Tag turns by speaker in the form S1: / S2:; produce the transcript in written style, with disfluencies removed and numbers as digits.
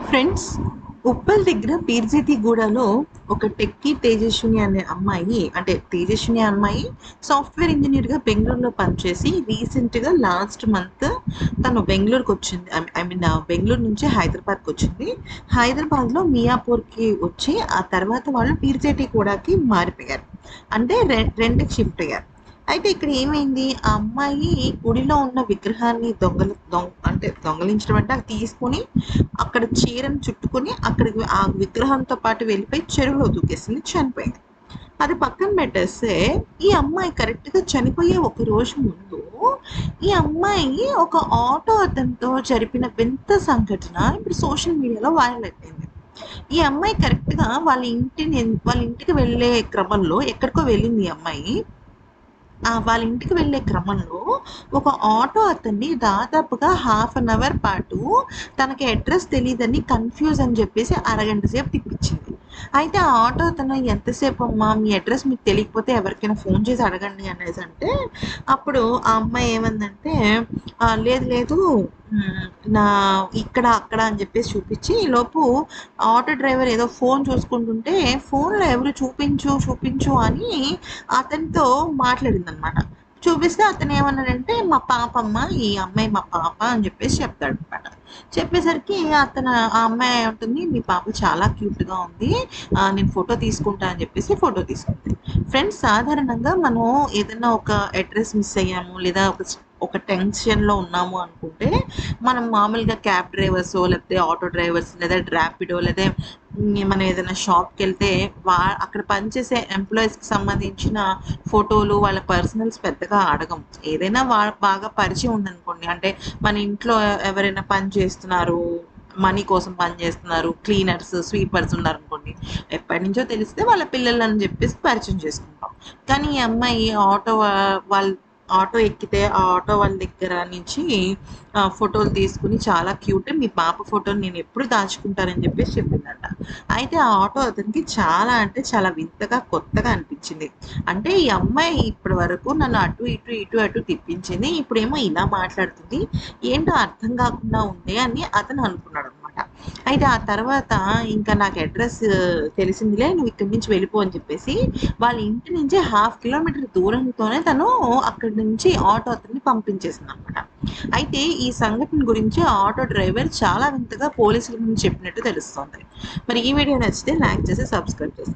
S1: Friends, Uppal దగ్గర పీర్జాతిగూడలో ఒక techie Tejaswini అనే అమ్మాయి, అంటే తేజస్విని అమ్మాయి సాఫ్ట్వేర్ ఇంజనీర్గా బెంగళూరులో పనిచేసి రీసెంట్గా లాస్ట్ మంత్ తను బెంగళూరుకి వచ్చింది. ఐ మీన్ బెంగళూరు నుంచి హైదరాబాద్కి వచ్చింది. హైదరాబాద్లో మియాపూర్కి వచ్చి ఆ తర్వాత వాళ్ళు పీర్జాతిగూడకి మారిపోయారు. అంటే రెంట్కి షిఫ్ట్ అయ్యారు. అయితే ఇక్కడ ఏమైంది, ఆ అమ్మాయి గుడిలో ఉన్న విగ్రహాన్ని అంటే దొంగలించడం అంటే అది తీసుకొని అక్కడ చీరను చుట్టుకొని అక్కడికి ఆ విగ్రహంతో పాటు వెళ్ళిపోయి చెరువులో దూకేసింది, చనిపోయింది. అది పక్కన పెట్టేస్తే ఈ అమ్మాయి కరెక్ట్గా చనిపోయే ఒక రోజు ముందు ఈ అమ్మాయి ఒక ఆటో అతనితో జరిపిన వింత సంఘటన ఇప్పుడు సోషల్ మీడియాలో వైరల్ అయిపోయింది. ఈ అమ్మాయి కరెక్ట్గా వాళ్ళ ఇంటికి వెళ్ళే క్రమంలో ఎక్కడికో వెళ్ళింది ఈ అమ్మాయి. వాళ్ళ ఇంటికి వెళ్ళే క్రమంలో ఒక ఆటో అతన్ని దాదాపుగా హాఫ్ అన్ అవర్ పాటు తనకి అడ్రస్ తెలియదని కన్ఫ్యూజ్ అని చెప్పేసి అరగంట సేపు తిప్పించింది. అయితే ఆ ఆటో అతను, ఎంతసేపు అమ్మా, మీ అడ్రస్ మీకు తెలియకపోతే ఎవరికైనా ఫోన్ చేసి అడగండి అనేసి అంటే, అప్పుడు ఆ అమ్మాయి ఏమందంటే, లేదు లేదు, మ్, నా ఇక్కడ అక్కడ అని చెప్పేసి చూపించి లోపు ఆటో డ్రైవర్ ఏదో ఫోన్ చూసుకుంటుంటే ఫోన్లో ఎవరు చూపించు చూపించు అని అతనితో మాట్లాడిందనమాట. చూపిస్తే అతను ఏమన్నాడంటే, మా పాప అమ్మ, ఈ అమ్మాయి మా పాప అని చెప్పేసి చెప్తాడనమాట. చెప్పేసరికి ఆ అమ్మాయి ఏమంటుంది, మీ పాప చాలా క్యూట్గా ఉంది, నేను ఫోటో తీసుకుంటా అని చెప్పేసి ఫోటో తీసుకుంది. ఫ్రెండ్స్, సాధారణంగా మనం ఏదైనా ఒక అడ్రస్ మిస్ అయ్యాము లేదా ఒక టెన్షన్లో ఉన్నాము అనుకుంటే మనం మామూలుగా క్యాబ్ డ్రైవర్స్ లేకపోతే ఆటో డ్రైవర్స్ లేదా ర్యాపిడో లేదా మనం ఏదైనా షాప్కి వెళ్తే అక్కడ పనిచేసే ఎంప్లాయీస్కి సంబంధించిన ఫోటోలు, వాళ్ళ పర్సనల్స్ పెద్దగా అడగం. ఏదైనా బాగా పరిచయం ఉందనుకోండి, అంటే మన ఇంట్లో ఎవరైనా పని చేస్తున్నారు, మనీ కోసం పని చేస్తున్నారు, క్లీనర్స్ స్వీపర్స్ ఉన్నారనుకోండి, ఎప్పటి నుంచో తెలిస్తే వాళ్ళ పిల్లలు అని చెప్పేసి పరిచయం చేసుకుంటాం. కానీ ఈ అమ్మాయి వాళ్ళ ఆటో ఎక్కితే ఆ ఆటో వాళ్ళ దగ్గర నుంచి ఫోటోలు తీసుకుని, చాలా క్యూట్, మీ పాప ఫోటోని నేను ఎప్పుడు దాచుకుంటానని చెప్పేసి చెప్పిందంట. అయితే ఆ ఆటో అతనికి చాలా అంటే చాలా వింతగా కొత్తగా అనిపించింది. అంటే ఈ అమ్మాయి ఇప్పటి వరకు నన్ను అటు ఇటు ఇటు అటు తిప్పించింది, ఇప్పుడేమో ఇలా మాట్లాడుతుంది, ఏంటో అర్థం కాకుండా ఉంది అని అతను అనుకున్నాడు అనమాట. అయితే ఆ తర్వాత ఇంకా నాకు అడ్రస్ తెలిసిందిలే, నువ్వు ఇక్కడి నుంచి వెళ్ళిపో అని చెప్పేసి వాళ్ళ ఇంటి నుంచి 1/2 కిలోమీటర్ దూరంతోనే తను అక్కడి నుంచి ఆటో అతన్ని పంపించేసింది అనమాట. అయితే ఈ సంఘటన గురించి ఆ ఆటో డ్రైవర్ చాలా వింతగా పోలీసుల ముందు చెప్పినట్టు తెలుస్తోంది. మరి ఈ వీడియో నచ్చితే లైక్ చేసి సబ్స్క్రైబ్ చేసి